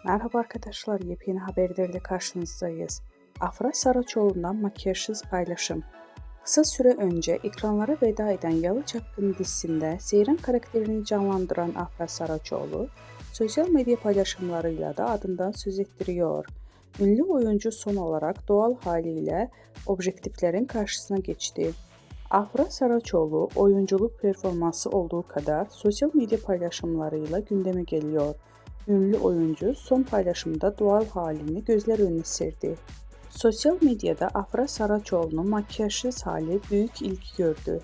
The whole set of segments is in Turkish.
Merhaba arkadaşlar, yepyeni haberlerle karşınızdayız. Afra Saraçoğlu'ndan makyajsız paylaşım. Kısa süre önce ekranlara veda eden Yalı Çapkını dizisinde Seyran karakterini canlandıran Afra Saraçoğlu, sosyal medya paylaşımlarıyla da adından söz ettiriyor. Ünlü oyuncu son olarak doğal haliyle objektiflerin karşısına geçti. Afra Saraçoğlu oyunculuk performansı olduğu kadar sosyal medya paylaşımlarıyla gündeme geliyor. Ünlü oyuncu son paylaşımda doğal halini gözler önüne serdi. Sosyal medyada Afra Saraçoğlu'nun makyajsız hali büyük ilgi gördü.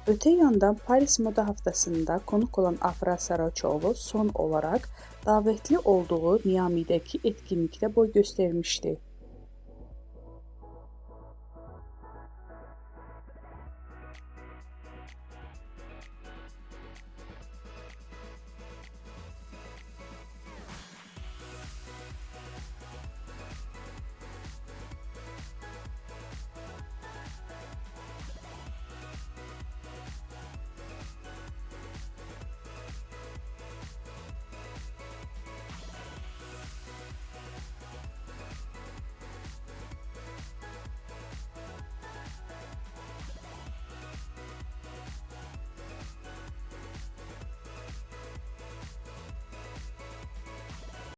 Öte yandan Paris Moda Haftası'nda konuk olan Afra Saraçoğlu son olarak davetli olduğu Miami'deki etkinlikte boy göstermişti.